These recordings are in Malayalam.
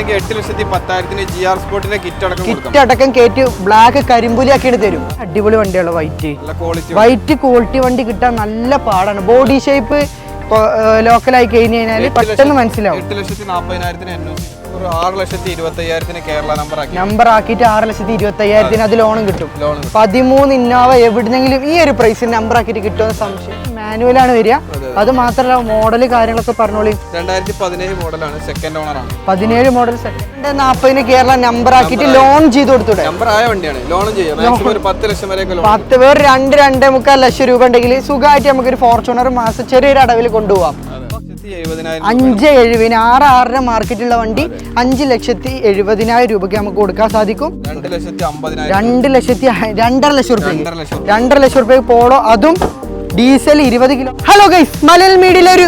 8,10,000 GR സ്പോർട്ടിന്റെ കിറ്റ് അടക്കം കയറ്റി ബ്ലാക്ക് കരിമ്പുലിയാക്കിയിട്ട് തരും. അടിപൊളി വണ്ടിയാണ് വൈറ്റ് ക്വാളിറ്റി വണ്ടി കിട്ടാൻ നല്ല പാടാണ്. ബോഡി ഷേപ്പ് ലോക്കലായി കഴിഞ്ഞ് കഴിഞ്ഞാൽ പെട്ടെന്ന് മനസ്സിലാവും. 8,40,000 6,25,000 കേരള നമ്പർ ആക്കിയിട്ട് 6,25,000 അത് ലോണും കിട്ടും. 13 ഇന്നോവ എവിടുന്നെങ്കിലും ഈ ഒരു പ്രൈസിന് നമ്പർ ആക്കിയിട്ട് കിട്ടുമെന്ന് സംശയം. മാനുവലാണ് വരിക. അത് മാത്രമല്ല മോഡല് കാര്യങ്ങളൊക്കെ പറഞ്ഞോളി. 2017 മോഡലാണ്, സെക്കൻഡ് ഓണർ ആണ്. 17 മോഡൽ 240 കേരള നമ്പർ ആക്കിയിട്ട് ലോൺ ചെയ്ത് കൊടുത്തൂടെ? നമ്പർ ആയ വണ്ടിയാണ്, ലോൺ ചെയ്യാം. മാക്സിമം ഒരു 10 ലക്ഷം വരെ 10 പേർ 2-2.25 ലക്ഷം രൂപ ഉണ്ടെങ്കിൽ സുഖമായിട്ട് നമുക്കൊരു ഫോർച്യൂണർ മാസം ചെറിയൊരു അടവിൽ കൊണ്ടുപോകാം. 5,70,000 6 മാർക്കറ്റുള്ള വണ്ടി 5,70,000 രൂപയ്ക്ക് നമുക്ക് കൊടുക്കാൻ സാധിക്കും. 2,50,000 2.5 ലക്ഷം രൂപയ്ക്ക് പോളോ, അതും diesel 20 kilo. Hello guys, Malayalam മീഡിയയിലെ ഒരു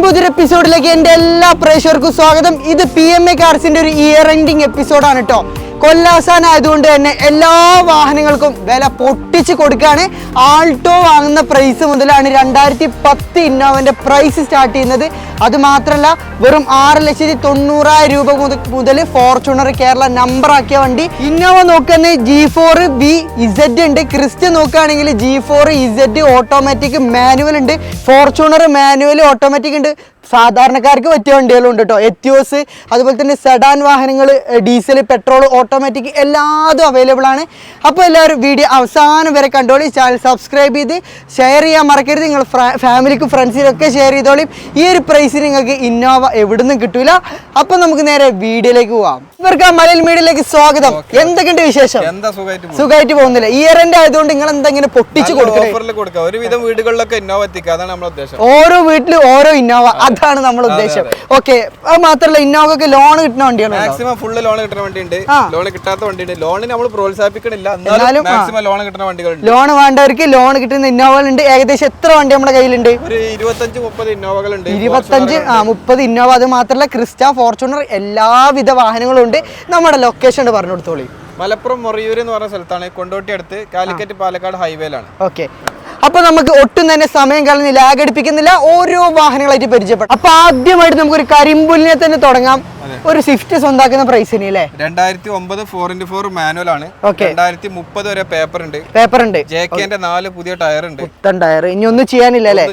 പുതിയൊരു എപ്പിസോഡിലേക്ക് എൻ്റെ എല്ലാ പ്രേക്ഷകർക്കും സ്വാഗതം. ഇത് PMA കാർസിന്റെ ഒരു ഇയർ എൻഡിങ് എപ്പിസോഡാണ് കേട്ടോ. കൊല്ലാസാൻ ആയതുകൊണ്ട് തന്നെ എല്ലാ വാഹനങ്ങൾക്കും വില പൊട്ടിച്ച് കൊടുക്കുകയാണ്. ആൾട്ടോ വാങ്ങുന്ന പ്രൈസ് മുതലാണ് 2010 ഇന്നോവന്റെ പ്രൈസ് സ്റ്റാർട്ട് ചെയ്യുന്നത്. അത് മാത്രമല്ല വെറും 6,90,000 രൂപ മുതൽ ഫോർച്യൂണർ കേരള നമ്പർ ആക്കിയ വണ്ടി. ഇന്നോവ നോക്കുകയാണെങ്കിൽ G4 BZ ഉണ്ട്. ക്രിസ്റ്റ നോക്കുകയാണെങ്കിൽ G4 Z ഓട്ടോമാറ്റിക് മാനുവൽ ഉണ്ട്. ഫോർച്യൂണർ മാനുവൽ ഓട്ടോമാറ്റിക് ഉണ്ട്. സാധാരണക്കാർക്ക് പറ്റിയ വണ്ടികളും ഉണ്ട് കേട്ടോ. എത്തിയോസ്, അതുപോലെ തന്നെ സെഡാൻ വാഹനങ്ങൾ, ഡീസൽ, പെട്രോൾ, ഓട്ടോമാറ്റിക് എല്ലാതും അവൈലബിൾ ആണ്. അപ്പോൾ എല്ലാവരും വീഡിയോ അവസാനം വരെ കണ്ടോളി. ചാനൽ സബ്സ്ക്രൈബ് ചെയ്ത് ഷെയർ ചെയ്യാൻ മറക്കരുത്. നിങ്ങൾ ഫാമിലിക്കും ഫ്രണ്ട്സിനൊക്കെ ഷെയർ ചെയ്തോളി. ഈ ഒരു പ്രൈസിന് നിങ്ങൾക്ക് ഇന്നോവ എവിടുന്നും കിട്ടൂല. അപ്പം നമുക്ക് നേരെ വീഡിയോയിലേക്ക് പോവാം. ഇവർക്ക് മലയാളം മീഡിയയിലേക്ക് സ്വാഗതം. എന്തൊക്കെയുണ്ട് വിശേഷം? സുഖമായിട്ട് പോകുന്നില്ല. ഇയർ എൻഡ് ആയതുകൊണ്ട് നിങ്ങൾ എന്തെങ്കിലും പൊട്ടിച്ച് കൊടുക്കണം. ഓരോ വീട്ടിലും ഓരോ ഇന്നോവ, അതാണ് നമ്മുടെ ഉദ്ദേശം. ഓക്കെ, അത് മാത്രമല്ല ഇന്നോവക്ക് ലോൺ കിട്ടുന്ന വണ്ടിയാണ്. മാക്സിമം ഫുൾ ലോൺ കിട്ടുന്ന വണ്ടിയുണ്ട്, ലോൺ കിട്ടാത്ത വണ്ടിയുണ്ട്. ലോണിന് നമ്മൾ പ്രോത്സാഹിപ്പിക്കണില്ല, എന്നാലും മാക്സിമം ലോൺ കിട്ടുന്ന വണ്ടികളുണ്ട്. ലോൺ വേണ്ടവർക്ക് ലോൺ കിട്ടുന്ന ഇന്നോവകളുണ്ട്. ഏകദേശം എത്ര വണ്ടി നമ്മുടെ കയ്യിലുണ്ട്? ഒരു 25-30 ഇന്നോവകളുണ്ട്. 25-30 ഇന്നോവ. അത് മാത്രമല്ല ക്രിസ്റ്റ, ഫോർച്യൂണർ എല്ലാവിധ വാഹനങ്ങളും ഉണ്ട്. നമ്മുടെ ലൊക്കേഷൻ പറഞ്ഞു കൊടുത്തോളി. മലപ്പുറം മൊറിയൂർ എന്ന് പറഞ്ഞ സ്ഥലത്താണ്, കൊണ്ടോട്ടി അടുത്ത്, കാലിക്കറ്റ് പാലക്കാട് ഹൈവേയിലാണ്. ഓക്കെ, അപ്പൊ നമുക്ക് ഒട്ടും തന്നെ സമയം കളഞ്ഞ് ലാഗ് അടിപ്പിക്കുന്നില്ല, ഓരോ വാഹനങ്ങളായിട്ട് പരിചയപ്പെടും. അപ്പൊ ആദ്യമായിട്ട് നമുക്ക് ഒരു കരിമ്പുലിനെ തന്നെ തുടങ്ങാം. ഒരു സ്വിഫ്റ്റ് സ്വന്താക്കുന്ന പ്രൈസിന് അല്ലേ? 2009 4x4 മാനുവൽ ആണ്. 2030 വരെ പേപ്പർ ഉണ്ട്. JK-ന്റെ 4 പുതിയ ടയർ ഉണ്ട്. പുത്തൻ ടയർ. ഇനി ഒന്നും ചെയ്യാനില്ല അല്ലേ?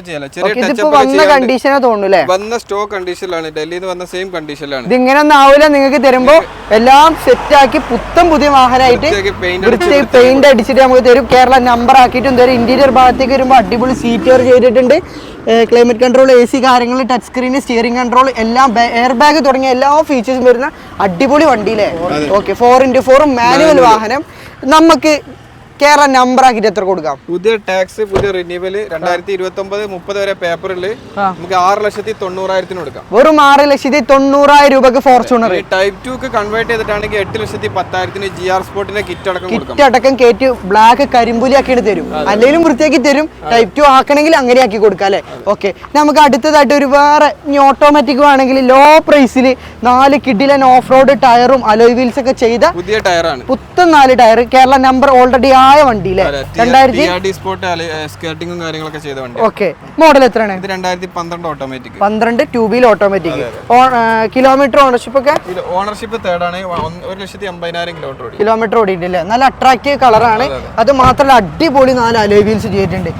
ഇതിപ്പോ വന്ന കണ്ടീഷനെ തോന്നുന്നു. വന്ന സ്റ്റോക്ക് കണ്ടീഷനിലാണ്, ഡൽഹിയിൽ നിന്ന് വന്ന സെയിം കണ്ടീഷനിലാണ്. ഇത് ഇങ്ങനെ ഒന്നും ആവില്ല. നിങ്ങൾക്ക് തരുമ്പോ എല്ലാം സെറ്റ് ആക്കി പുത്തൻ പുതിയ വാഹനമായിട്ട് പെയിന്റ് അടിച്ചിട്ട് നമുക്ക് തരും. കേരള നമ്പർ ആക്കിയിട്ടും തരും. ഇന്റീരിയർ ഭാഗത്തേക്ക് വരുമ്പോൾ അടിപൊളി സീറ്റ് ചെയ്തിട്ടുണ്ട്. ക്ലൈമറ്റ് കൺട്രോൾ, AC കാര്യങ്ങൾ, ടച്ച് സ്ക്രീൻ, സ്റ്റിയറിംഗ് കൺട്രോൾ, എല്ലാം എയർ ബാഗ് തുടങ്ങിയ എല്ലാ ഫീച്ചേഴ്സും വരുന്ന അടിപൊളി വണ്ടിയില്ലേ? ഓക്കെ, 4x4 മാനുവൽ വാഹനം. നമുക്ക് കേരള നമ്പർ ആക്കിട്ട് എത്ര കൊടുക്കാം? പുതിയ ടാക്സ്, പുതിയ റിന്യൂവൽ 2029-30 വരെ പേപ്പറിൽ നമുക്ക് 6,90,000 കൊടുക്കാം. വെറും 6,90,000 രൂപക്ക് ഫോർച്യൂണർ. ടൈപ്പ് 2 കൺവേർട്ട് ചെയ്തിട്ടാണെങ്കിൽ 8,10,000 GR സ്പോർട്ടിന്റെ കിറ്റ് അടക്കം കയറ്റി ബ്ലാക്ക് കരിമ്പുലിയാക്കിയിട്ട് തരും. അല്ലെങ്കിലും വൃത്തിയാക്കി തരും. ടൈപ്പ് 2 ആക്കണമെങ്കിൽ അങ്ങനെ ആക്കി കൊടുക്കാം അല്ലേ? ഓക്കെ, നമുക്ക് അടുത്തതായിട്ട് ഒരു വേറെ ഓട്ടോമാറ്റിക് ആണെങ്കിൽ ലോ പ്രൈസിൽ 4 കിഡിലൻ ഓഫ് റോഡ് ടയറും അലോയ് വീൽസ് ഒക്കെ ചെയ്ത പുതിയ ടയറാണ്. പുത്തൻ 4 ടയർ. കേരള നമ്പർ ഓൾറെഡി വണ്ടിയിലെ 2000 സ്കേർട്ടിംഗും കാര്യങ്ങളൊക്കെ ചെയ്ത വണ്ടി. ഓക്കെ, മോഡൽ എത്രയാണ്? ഇത് 2012 automatic. 12 2 wheel automatic. Kilometre ownership ഒക്കെ? ഓണർഷിപ്പ് തേർഡ് ആണ്. 1,80,000 കിലോമീറ്റർ ഓടിയിട്ടില്ലേ? നല്ല അട്രാക്റ്റീവ് കളറാണ്. അത് മാത്രമല്ല അടിപൊളി 4 അലോയ് വീൽസ് ചെയ്തിട്ടുണ്ട്.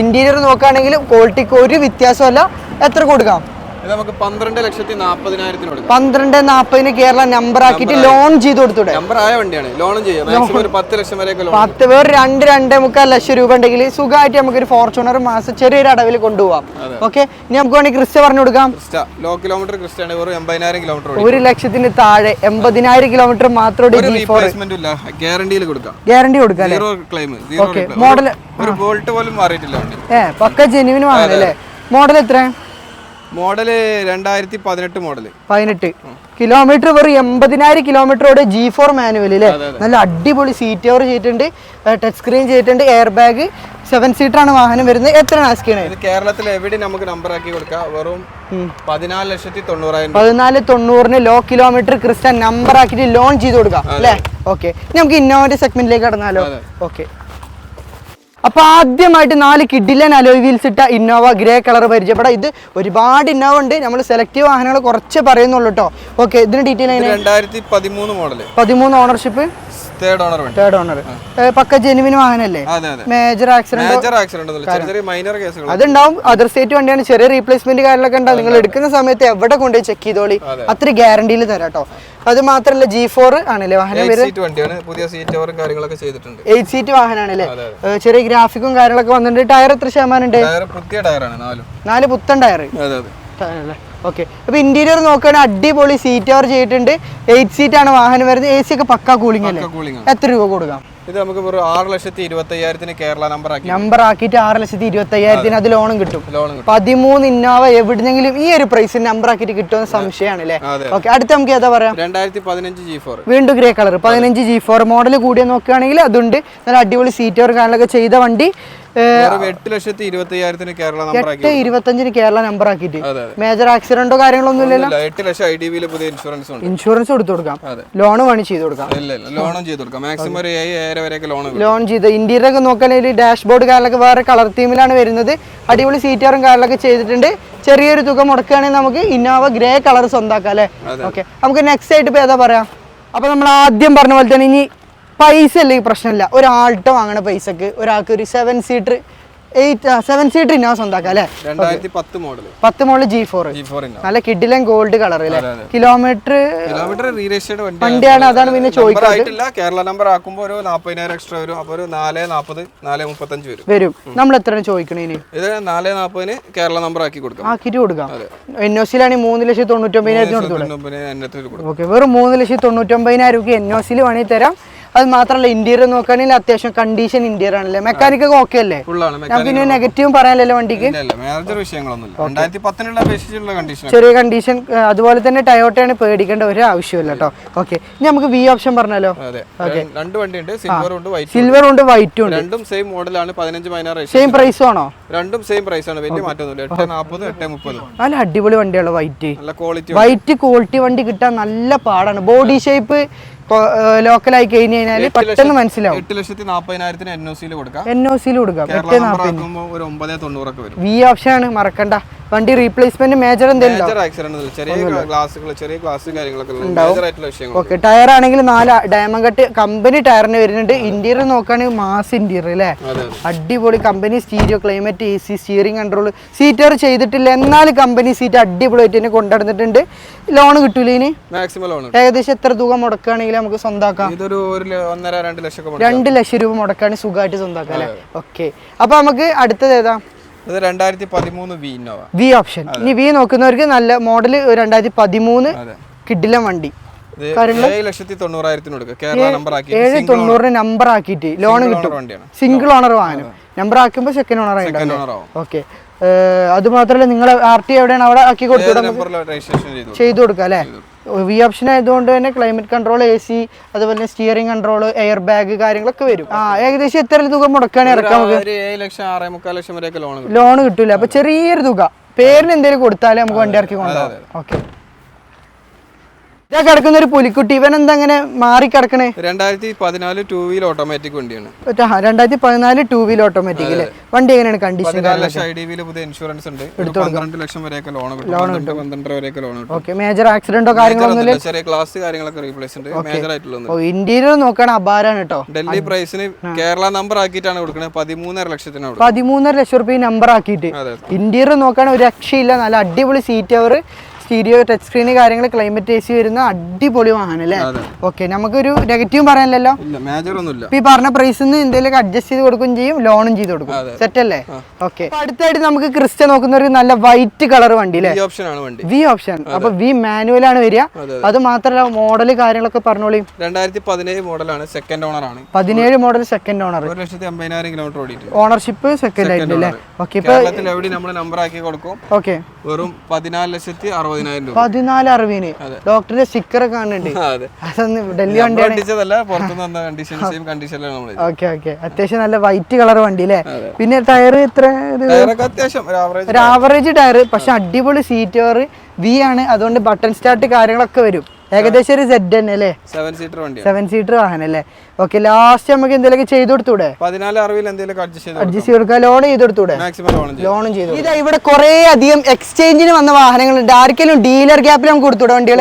ഇന്റീരിയർ നോക്കുകയാണെങ്കിലും ക്വാളിറ്റിക്ക് ഒരു വ്യത്യാസമല്ല. എത്ര കൊടുക്കാം? നമുക്ക് 12,40,000 കൊടുക്കാം. 12,40,000 കേരള നമ്പർ ആക്കിയിട്ട് ലോൺ ചെയ്ത് കൊടുത്തൂടെ? നമ്പർ ആയ വണ്ടിയാണ്, ലോൺ ചെയ്യാം. മാക്സിമം ഒരു 10 ലക്ഷം വരെ 10 പേർ 2-2.25 ലക്ഷം രൂപ ഉണ്ടെങ്കിൽ സുഖമായിട്ട് നമുക്കൊരു ഫോർച്യൂണർ മാസം ചെറിയൊരു അടവിൽ കൊണ്ടുപോകാം. ഓക്കെ, ഇനി നമുക്ക് വേണമെങ്കിൽ ക്രിസ്റ്റ പറഞ്ഞു കൊടുക്കാം. ലോ കിലോമീറ്റർ ക്രിസ്റ്റയാണ്, വെറും 80,000 കിലോമീറ്റർ. 1 ലക്ഷത്തിന് താഴെ 80,000 കിലോമീറ്റർ മാത്രം. ഗ്യാരണ്ടിയിൽ കൊടുക്കാം. ഗ്യാരണ്ടി കൊടുക്കാം. Zero claim. മോഡൽ ഒരു ബോൾട്ട് പോലും മാറിയിട്ടില്ല വണ്ടി. പക്ക ജെന്യുവിൻ വാങ്ങല്ലേ? മോഡൽ എത്ര? Model 2018 model. 18 കിലോമീറ്റർ. വെറും 80,000 കിലോമീറ്ററോടെ G4 മാനുവൽ അല്ലേ? നല്ല അടിപൊളി സീറ്റ് കവർ ചെയ്തിട്ടുണ്ട്, ടച്ച് സ്ക്രീൻ ചെയ്തിട്ടുണ്ട്, എയർ ബാഗ്. 7 സീറ്റർ ആണ് വാഹനം വരുന്നത്. എത്ര ആസ്കിയാണ്? ഇത് കേരളത്തിൽ എവിടെ നമുക്ക് നമ്പർ ആക്കി കൊടുക്കാം. വെറും 14,90,000. 14,90,000 ലോ കിലോമീറ്റർ ക്രിസ്റ്റ നമ്പർ ആക്കിയിട്ട് ലോൺ ചെയ്ത് കൊടുക്കാം അല്ലേ? ഓക്കെ, നമുക്ക് ഇന്നോവന്റെ സെഗ്മെന്റിലേക്ക് കടന്നാലോ? ഓക്കെ, അപ്പൊ ആദ്യമായിട്ട് 4 കിഡിലൻ അലോയ് വീൽസ് ഇട്ട ഇന്നോവ ഗ്രേ കളർ പരിചയപ്പെടാം. ഇത് ഒരുപാട് ഇന്നോവ ഉണ്ട്, നമ്മൾ സെലക്റ്റീവ് വാഹനങ്ങൾ കുറച്ച് പറയുന്നുള്ളൂ കേട്ടോ. ഓക്കെ, ഇതിന് detail 2013 model, 13 ownership, third owner. പക്ക ജെനുവിൻ വാഹനല്ലേ? മേജർ ആക്സിഡന്റ് അതുണ്ടാവും. അതർ സ്റ്റേറ്റ് വണ്ടിയാണ്, ചെറിയ റീപ്ലേസ്മെന്റ് കാര്യങ്ങളൊക്കെ ഉണ്ടാവും. നിങ്ങൾ എടുക്കുന്ന സമയത്ത് എവിടെ കൊണ്ടുപോയി ചെക്ക് ചെയ്തോളി, അത്ര ഗ്യാരണ്ടിയിൽ തരാം കേട്ടോ. അത് മാത്രല്ല G4 ആണല്ലേ വാഹനം, 8 സീറ്റ് വാഹനമാണല്ലേ. ചെറിയ ഗ്രാഫിക്കും കാര്യങ്ങളൊക്കെ വന്നിട്ടുണ്ട്. ടയർ എത്ര ശതമാനം ഉണ്ട്? 4 പുത്തൻ ടയർ. ഓക്കെ, അപ്പൊ ഇന്റീരിയർ നോക്കുകയാണെങ്കിൽ അടിപൊളി സീറ്റ് കവർ ചെയ്തിട്ടുണ്ട്. 8 സീറ്റ് ആണ് വാഹനം വരുന്നത്. AC ഒക്കെ പക്കാ കൂളിംഗ് അല്ലേ? എത്ര രൂപ കൊടുക്കാം? ഇത് നമുക്ക് 6,25,000 കേരള നമ്പർ ആക്കിയിട്ട് 6,25,000 അത് ലോണും കിട്ടും. 13 ഇന്നോവ എവിടെന്നെങ്കിലും ഈ ഒരു പ്രൈസിന് നമ്പർ ആക്കിയിട്ട് കിട്ടുമെന്ന് സംശയമാണ് അല്ലേ? ഓക്കെ, അടുത്ത നമുക്ക് ഏതാ പറയാം? 2015 G4, വീണ്ടും ഗ്രേ കളർ. 15 G4 മോഡൽ കൂടിയ നോക്കുകയാണെങ്കിൽ അതുണ്ട്. നല്ല അടിപൊളി സീറ്റ് കവർ കാര്യങ്ങളൊക്കെ ചെയ്ത വണ്ടി. 8,25,000 കേരള നമ്പർ 8,25,000 കേരള നമ്പർ ആക്കിയിട്ട്. മേജർ ആക്സിഡന്റോ കാര്യങ്ങളൊന്നും ഇല്ലല്ലോ? 8 ലക്ഷം IDV പുതിയ ഇൻഷുറൻസ് ഉണ്ട്. ഇൻഷുറൻസ് കൊടുത്തു കൊടുക്കാം, ലോൺ വേണി ചെയ്ത് കൊടുക്കാം. ലോണും ചെയ്ത് കൊടുക്കാം. മാക്സിമം ഒരു 7 വരെയൊക്കെ ലോൺ ചെയ്ത്. ഇന്റീരിയർ ഒക്കെ നോക്കുകയാണെങ്കിൽ ഡാഷ്ബോർഡ് കാര്യങ്ങളൊക്കെ വേറെ കളർ തീമിലാണ് വരുന്നത്. അടിപൊളി സീറ്ററും കാര്യങ്ങളൊക്കെ ചെയ്തിട്ടുണ്ട്. ചെറിയൊരു തുക മുടക്കുകയാണെങ്കിൽ നമുക്ക് ഇന്നോവ ഗ്രേ കളർ സ്വന്തമാക്കാം അല്ലേ? ഓക്കെ, നമുക്ക് നെക്സ്റ്റ് ആയിട്ട് ഇപ്പൊ ഏതാ പറയാം? അപ്പൊ നമ്മൾ ആദ്യം പറഞ്ഞ പോലെ തന്നെ ഇനി പൈസ അല്ലെങ്കിൽ പ്രശ്നമില്ല. ഒരു ആൾട്ടോ വാങ്ങണ പൈസക്ക് ഒരാൾക്ക് ഒരു 7 സീറ്റർ ഇന്നോവ സ്വന്തമാക്കാം അല്ലേ? 2010 മോഡൽ G4 നല്ല കിഡിലൻ ഗോൾഡ് കളർ അല്ലേ? കിലോമീറ്റർ വണ്ടിയാണ്, അതാണ് പിന്നെ ചോദിക്കുന്നത്. കേരള നമ്പർ ആക്കുമ്പോൾ ഒരു 40,000 എക്സ്ട്രാ വരും. അപ്പൊ ഒരു 4,40, 4,35 വരും. നമ്മൾ എത്ര ചോദിക്കണേന്? ഇത് 4,40 കേരള നമ്പർ ആക്കിയിട്ട് കൊടുക്കാം. NOC-ലാണെങ്കിൽ 3,99,000 ഓക്കെ, വെറും 3,99,000 രൂപ NOC-ൽ വേണമെങ്കിൽ തരാം. അത് മാത്രമല്ല ഇന്റീരിയർ നോക്കുകയാണെങ്കിൽ അത്യാവശ്യം കണ്ടീഷൻ ഇന്റീരിയർ ആണല്ലേ? മെക്കാനിക് ഒക്കെ ഓക്കെ അല്ലേ? പിന്നെ നെഗറ്റീവും പറയാനല്ലോ വണ്ടിക്ക്? ചെറിയ കണ്ടീഷൻ. അതുപോലെ തന്നെ ടയോട്ടയാണ്, പേടിക്കേണ്ട ഒരു ആവശ്യമില്ല കേട്ടോ. ഓക്കെ, ഇനി നമുക്ക് V ഓപ്ഷൻ പറഞ്ഞാലോ? സിൽവർ ഉണ്ട്, വൈറ്റും ഉണ്ട്. രണ്ടും സെയിം മോഡലാണ്. 15 സെയിം പ്രൈസും ആണോ? രണ്ടും സെയിം പ്രൈസ് ആണ്, വലിയ മാറ്റമൊന്നുമില്ല. 840, 830. നല്ല അടിപൊളി വണ്ടിയാണ് വൈറ്റ്. വൈറ്റ് ക്വാളിറ്റി വണ്ടി കിട്ടാൻ നല്ല പാടാണ്. ബോഡി ഷേപ്പ് ലോക്കലായി കഴിഞ്ഞ് കഴിഞ്ഞാൽ പെട്ടെന്ന് മനസ്സിലാവും. 8,40,000 NOC-ൽ കൊടുക്കാം. V ഓപ്ഷൻ ആണ്, മറക്കണ്ട. വണ്ടി റീപ്ലേസ്മെന്റ് മേജർ എന്തെങ്കിലും ഓക്കെ. ടയർ ആണെങ്കിൽ 4 ഡയമണ്ട് കട്ട് കമ്പനി ടയറിന് വരുന്നുണ്ട്. ഇന്റീരിയർ നോക്കുകയാണെങ്കിൽ മാസ് ഇന്റീരിയർ അല്ലേ? അടിപൊളി company stereo, climate, AC, steering control. Seater ചെയ്തിട്ടില്ല, എന്നാൽ കമ്പനി സീറ്റ് അടിപൊളിയായിട്ട് തന്നെ കൊണ്ടുനടന്നിട്ടുണ്ട്. ലോൺ കിട്ടൂല ഇനി? മാക്സിമം ലോൺ ഏകദേശം എത്ര തുക മുടക്കുകയാണെങ്കിൽ നമുക്ക് സ്വന്തമാക്കാം? 2 ലക്ഷം രൂപ മുടക്കുകയാണെങ്കിൽ സുഖമായിട്ട് സ്വന്തമാക്കാം അല്ലേ? ഓക്കെ, അപ്പൊ നമുക്ക് അടുത്തത് ഏതാ? 2013 V ഓപ്ഷൻ. ഇനി V നോക്കുന്നവർക്ക് നല്ല മോഡൽ 2013 കിഡിലൻ വണ്ടി. 7,90,000 നമ്പർ ആക്കിയിട്ട് ലോൺ കിട്ടും. സിംഗിൾ ഓണർ വാഹനം. നമ്പർ ആക്കുമ്പോൾ സെക്കൻഡ് ഓണർ ആയിട്ടുണ്ടാവും. ഓക്കെ, അത് മാത്രമല്ല നിങ്ങൾ RT എവിടെയാണ് അവിടെ ആക്കി കൊടുത്തു ചെയ്തു കൊടുക്കുക അല്ലേ? V ഓപ്ഷൻ ആയതുകൊണ്ട് തന്നെ ക്ലൈമറ്റ് കൺട്രോൾ, AC, അതുപോലെ തന്നെ സ്റ്റിയറിംഗ് കൺട്രോൾ, എയർ ബാഗ് കാര്യങ്ങളൊക്കെ വരും. ഏകദേശം എത്ര തുക മുടക്കാണ് ഇറക്കാം? 7,6,45,000 ലോൺ കിട്ടൂല. അപ്പൊ ചെറിയൊരു തുക പേരിന് എന്തെങ്കിലും കൊടുത്താലേ നമുക്ക് വണ്ടി ഇറക്കി കൊണ്ടുപോകാം. ഓക്കെ, ഇതാ കിടക്കുന്ന ഒരു പുലിക്കുട്ടി. ഇവൻ എന്താ അങ്ങനെ മാറി കിടക്കണേ? 2014 2 വീൽ ഓട്ടോമാറ്റിക് വണ്ടിയാണ്. 2014 2 വീൽ ഓട്ടോമാറ്റിക് അല്ലേ? വണ്ടി എങ്ങനെയാണ് കണ്ടീഷൻ? 14 ലക്ഷം IDV പുതിയ ഇൻഷുറൻസ് ഉണ്ട്. 12 ലക്ഷം വരെയൊക്കെ ലോൺ കിട്ടും. 12 വരെയൊക്കെ ലോൺ കിട്ടും. ഓക്കെ, മേജർ ആക്സിഡന്റോ കാര്യങ്ങളൊന്നും ചെറിയ ക്ലാസ് കാര്യങ്ങളൊക്കെ റീപ്ലേസ് ഉണ്ട്. മേജർ ആയിട്ടുള്ള ഇന്റീരിയർ നോക്കാൻ അപാരാണ് കേട്ടോ. ഡൽഹി പ്രൈസിന് കേരള നമ്പർ ആക്കിയിട്ടാണ് കൊടുക്കുന്നത്. 13.5 ലക്ഷത്തിനാണ്. 13.5 ലക്ഷം രൂപ നമ്പർ ആക്കിയിട്ട്. ഇന്റീരിയർ നോക്കാൻ ഒരു രക്ഷയില്ല. നല്ല അടിപൊളി seat cover, stereo, touch screen കാര്യങ്ങൾ, ക്ലൈമറ്റ് AC വരുന്ന അടിപൊളി വാഹനം അല്ലേ? ഓക്കെ, നമുക്കൊരു നെഗറ്റീവ് പറയാനല്ലോ. ഈ പറഞ്ഞ പ്രൈസിൽ എന്തെങ്കിലും അഡ്ജസ്റ്റ് ചെയ്ത് കൊടുക്കുകയും ചെയ്യും, ലോണും ചെയ്ത് കൊടുക്കും. സെറ്റ് അല്ലേ? ഓക്കെ, അടുത്തായിട്ട് നമുക്ക് ക്രിസ്റ്റ നോക്കുന്ന ഒരു നല്ല വൈറ്റ് കളർ വണ്ടി അല്ലേ? V option. അപ്പൊ V മാനുവൽ ആണ് വരിക. അത് മാത്രമല്ല മോഡൽ കാര്യങ്ങളൊക്കെ പറഞ്ഞോളി. 2017 മോഡലാണ്, സെക്കൻഡ് ഓണർ ആണ്. 17 മോഡൽ സെക്കൻഡ് ഓണർ. 1,50,000 കിലോമീറ്റർ ഓടിയിട്ടുണ്ട്. ഓണർഷിപ്പ് സെക്കൻഡ് ആയിട്ട് അല്ലേ? ഓക്കെ, ഇപ്പൊ എവിടെ നമ്മൾ നമ്പർ ആക്കി കൊടുക്കും. ഓക്കെ, വെറും 14,60,000 രൂപ. 14,60,000 ഡോക്ടറിന്റെ സ്റ്റിക്കർ ഒക്കെ കാണുന്നുണ്ട്. അതൊന്ന് ഡൽഹി വണ്ടിയാണ്. ഓക്കെ ഓക്കെ, അത്യാവശ്യം നല്ല വൈറ്റ് കളർ വണ്ടി അല്ലേ? പിന്നെ ടയർ എത്ര? ഒരു ആവറേജ് ടയർ, പക്ഷെ അടിപൊളി സീറ്റ് കവർ. V ആണ്, അതുകൊണ്ട് ബട്ടൺ സ്റ്റാർട്ട് കാര്യങ്ങളൊക്കെ വരും. ഏകദേശം ഒരു സെഡ് തന്നെ അല്ലേ? 7 സീറ്റർ വണ്ടി, 7 സീറ്റർ വാഹനം അല്ലേ? ഓക്കെ, ലാസ്റ്റ് നമുക്ക് എന്തെങ്കിലും ചെയ്ത് കൊടുത്തൂടെ? 1460 എന്തെങ്കിലും അഡ്ജസ്റ്റ് ചെയ്ത് കൊടുക്കാം. ലോൺ ചെയ്ത് കൊടുത്തൂടെ? ലോണും ചെയ്തു. ഇതാ ഇവിടെ കുറെ അധികം എക്സ്ചേഞ്ചിന് വന്ന വാഹനങ്ങളുണ്ട്. ആർക്കെങ്കിലും ഡീലർ ഗ്യാപ്പിൽ നമുക്ക് കൊടുത്തൂടെ വണ്ടികൾ?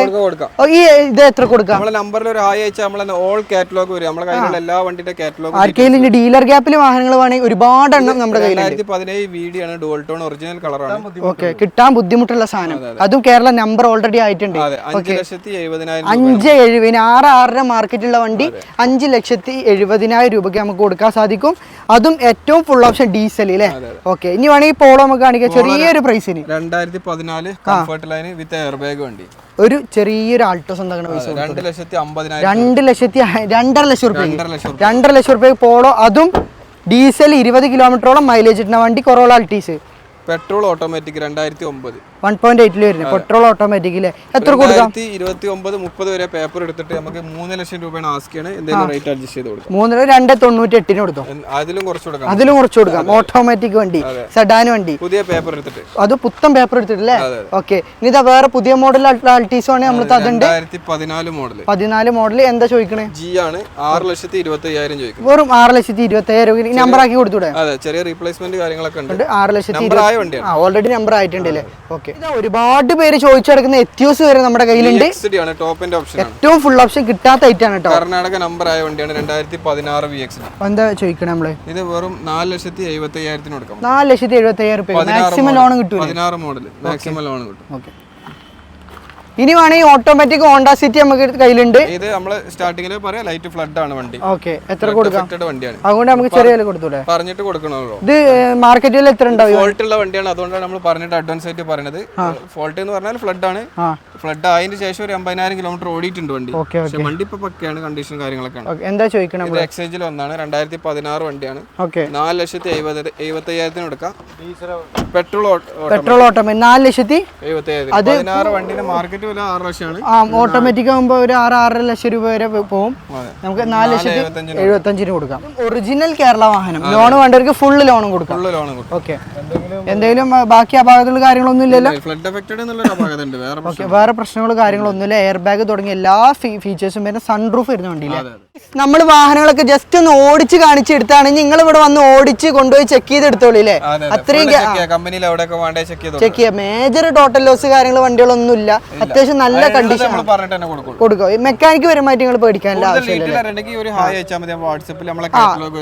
ഈ ഇത് എത്ര കൊടുക്കാം? നമ്മളെ നമ്പറിൽ ഒരു ഹായ് അയച്ചാൽ നമ്മളെ ഓൾ കാറ്റലോഗ് വരും. നമ്മുടെ കയ്യിലുള്ള എല്ലാ വണ്ടിയുടെ കാറ്റലോഗ്. ആർക്കെങ്കിലും ഡീലർ ഗ്യാപ്പിൽ വാഹനങ്ങൾ വേണമെങ്കിൽ ഒരുപാട് എണ്ണം നമ്മുടെ കയ്യിലുണ്ട്. 2017 വീഡിയോ ആണ്, ഡുവൽ ടോൺ ഒറിജിനൽ കളറാണ്. ഓക്കെ, കിട്ടാൻ ബുദ്ധിമുട്ടുള്ള സാധനം. അതും കേരള നമ്പർ ഓൾറെഡി ആയിട്ടുണ്ട്. 5,70,000. 5,70,000 6 മാർക്കറ്റുള്ള വണ്ടി 5,70,000 രൂപയ്ക്ക് നമുക്ക് കൊടുക്കാൻ സാധിക്കും. അതും ഏറ്റവും ഫുൾ ഓപ്ഷൻ ഡീസൽ അല്ലേ? ഓക്കെ, ഇനി വേണമെങ്കിൽ പോളോ നമുക്ക് കാണിക്കാം ചെറിയൊരു പ്രൈസിന്. 2014 comfort line with air bag വണ്ടി. ഒരു ചെറിയൊരു ആൾട്ടോ സ്വന്തം പൈസ 2,50,000. 2,50,000 2.5 ലക്ഷം രൂപയ്ക്ക് പോളോ. അതും ഡീസൽ 20 കിലോമീറ്ററോളം മൈലേജ് ഇട്ടുന്ന വണ്ടി. കൊറോള അൾട്ടീസ് പെട്രോൾ ഓട്ടോമാറ്റിക് 2009 1.8 വരുന്നത് പെട്രോൾ ഓട്ടോമാറ്റിക്കില്. എത്ര കൊടുക്കാം? 2029-30 വരെ പേപ്പർ എടുത്തിട്ട് നമുക്ക് 3 ലക്ഷം രൂപയാണ് ആസ്കിയാണ്. എന്തെങ്കിലും റേറ്റ് അഡ്ജസ്റ്റ് ചെയ്ത് കൊടുക്കാം. 2,98 കൊടുത്തു. അതിലും കുറച്ച് കൊടുക്കാം. ഓട്ടോമാറ്റിക് വണ്ടി, സെഡാൻ വണ്ടി, പുതിയ പേപ്പർ എടുത്തിട്ട്. അത് പുത്തൻ പേപ്പർ എടുത്തിട്ടല്ലേ? ഓക്കെ, ഇനി ഇതാ വേറെ പുതിയ മോഡൽ അൾട്ടീസ് ആണ് നമ്മൾ. അതുണ്ട് 2014 മോഡൽ. എന്താ ചോദിക്കണേ? ജി ആണ്. 6,25,000 ചോദിക്കും. വെറും 6,25,000 നമ്പർ ആക്കി കൊടുത്തൂടെ? അതെ, ചെറിയ റീപ്ലേസ്മെന്റ് കാര്യങ്ങളൊക്കെ ഉണ്ട്. 6,20,000 ഓൾറെഡി നമ്പർ ആയിട്ടുണ്ടല്ലേ? ഓക്കെ, ഒരുപാട് പേര് ചോദിച്ചു കിടക്കുന്ന എത്യോസ് വരെ നമ്മുടെ കയ്യിലുണ്ട്. ഏറ്റവും ഫുൾ ഓപ്ഷൻ കിട്ടാത്ത ഐറ്റാണ് കേട്ടോ. കർണാടക നമ്പർ ആയ വണ്ടിയാണ്. 2016 VXD. എന്താ ചോദിക്കണേ നമ്മള്? ഇത് വെറും 4,70,000 കൊടുക്കാം. 4,70,000 രൂപ മാക്സിമം ലോൺ കിട്ടും. 16 മോഡൽ മാക്സിമം ലോൺ കിട്ടും. ഓക്കെ, ഇനി വേണമെങ്കിൽ ഓട്ടോമാറ്റിക് ഹോണ്ട സിറ്റി നമുക്ക് കയ്യിലുണ്ട്. ഇത് നമ്മള് സ്റ്റാർട്ടിങ്ങിൽ പറയാം ലൈറ്റ് ഫ്ലഡ് ആണ് വണ്ടി. ഓക്കെ, എത്ര കൊടുക്കാം? വണ്ടിയാണ്, അതുകൊണ്ട് നമുക്ക് ചെറിയ വില കൊടുത്തൂടെ? പറഞ്ഞിട്ട് കൊടുക്കണമല്ലോ. ഇത് മാർക്കറ്റിൽ എത്ര ഉണ്ടാവും? ഫോൾട്ട് ഉള്ള വണ്ടിയാണ്, അതുകൊണ്ടാണ് നമ്മൾ പറഞ്ഞിട്ട് അഡ്വാൻസ് ആയിട്ട് പറയുന്നത്. ഫോൾട്ട് എന്ന് പറഞ്ഞാൽ ഫ്ലഡ് ആണ്. ഫ്ലഡ് ആയതിനു ശേഷം ഒരു 50,000 കിലോമീറ്റർ ഓടിയിട്ടുണ്ട് വണ്ടി. പക്ഷേ വണ്ടി ഇപ്പൊ പക്കയാണ്, കണ്ടീഷൻ കാര്യങ്ങളൊക്കെ. എന്താ ചോദിക്കണം? ഇത് എക്സ്ചേഞ്ചിൽ ഒന്നാണ്. 2016 വണ്ടിയാണ്. 4,70,000 കൊടുക്കാം. Petrol automatic 4,70,000. 16 വണ്ടിന്റെ മാർക്കറ്റ് വില 6 ലക്ഷമാണ്. ഓട്ടോമാറ്റിക് ആകുമ്പോ ഒരു 6.5 ലക്ഷം രൂപ വരെ പോകും. നമുക്ക് 4,75,000 കൊടുക്കാം. ഒറിജിനൽ കേരള വാഹനം. ലോൺ വേണ്ടവർക്ക് ഫുള്ള് ലോണും കൊടുക്കാം. ഓക്കെ, എന്തെങ്കിലും ബാക്കി അപാകതകൾ കാര്യങ്ങളൊന്നും ഇല്ലല്ലോ? ഫ്ലഡ് എഫക്റ്റഡ് എന്നുള്ള അപാകത ഉണ്ട്. വേറെ പ്രശ്നങ്ങൾ കാര്യങ്ങളൊന്നുമില്ല. എയർ ബാഗ് തുടങ്ങിയ എല്ലാ ഫീച്ചേഴ്സും വരുന്ന സൺറൂഫ് വരുന്ന വണ്ടിയില്ലേ? നമ്മൾ വാഹനങ്ങളൊക്കെ ജസ്റ്റ് ഒന്ന് ഓടിച്ച് കാണിച്ചെടുത്താണെങ്കിൽ നിങ്ങൾ ഇവിടെ വന്ന് ഓടിച്ച് കൊണ്ടുപോയി ചെക്ക് ചെയ്തെടുത്തോളില്ലേ? അത്രയും ചെക്ക് ചെയ്യാം. മേജർ ടോട്ടൽ ലോസ് കാര്യങ്ങൾ വണ്ടികളൊന്നുമില്ല. അത്യാവശ്യം നല്ല കണ്ടീഷൻ കൊടുക്കും. മെക്കാനിക്ക് പരമായിട്ട് നിങ്ങൾ പേടിക്കാനില്ല ആവശ്യമില്ല.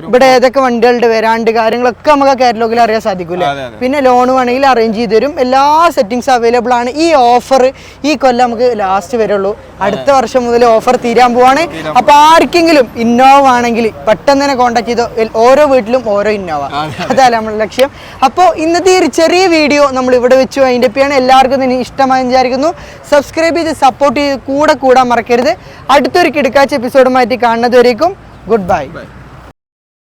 ഇവിടെ ഏതൊക്കെ വണ്ടികളുടെ വരാണ്ട് കാര്യങ്ങളൊക്കെ നമുക്ക് കാറ്റലോഗിൽ അറിയാൻ സാധിക്കൂലേ? പിന്നെ ലോൺ വേണമെങ്കിൽ അറേഞ്ച് ചെയ്ത് തരും. എല്ലാ സെറ്റിംഗ്സ് അവൈലബിൾ ആണ്. ഈ ഓഫർ ഈ കൊല്ലം നമുക്ക് ലാസ്റ്റ് വരുള്ളൂ. അടുത്ത വർഷം മുതൽ ഓഫർ തീരാൻ പോവാണ്. അപ്പൊ ആർക്കെങ്കിലും ഇന്നോവ ആണെങ്കിൽ പെട്ടെന്ന് തന്നെ കോൺടാക്ട് ചെയ്തോ. ഓരോ വീട്ടിലും ഓരോ ഇന്നോവ, അതല്ല നമ്മുടെ ലക്ഷ്യം. അപ്പോൾ ഇന്നത്തെ ഈ ഒരു ചെറിയ വീഡിയോ നമ്മൾ ഇവിടെ വെച്ച് അതിൻ്റെ ആണ്. എല്ലാവർക്കും തന്നെ ഇഷ്ടമായി വിചാരിക്കുന്നു. സബ്സ്ക്രൈബ് ചെയ്ത് സപ്പോർട്ട് ചെയ്ത് കൂടാൻ മറക്കരുത്. അടുത്തൊരു കിടക്കാച്ച എപ്പിസോഡുമായിട്ട് കാണുന്നതുവരേക്കും ഗുഡ് ബൈ.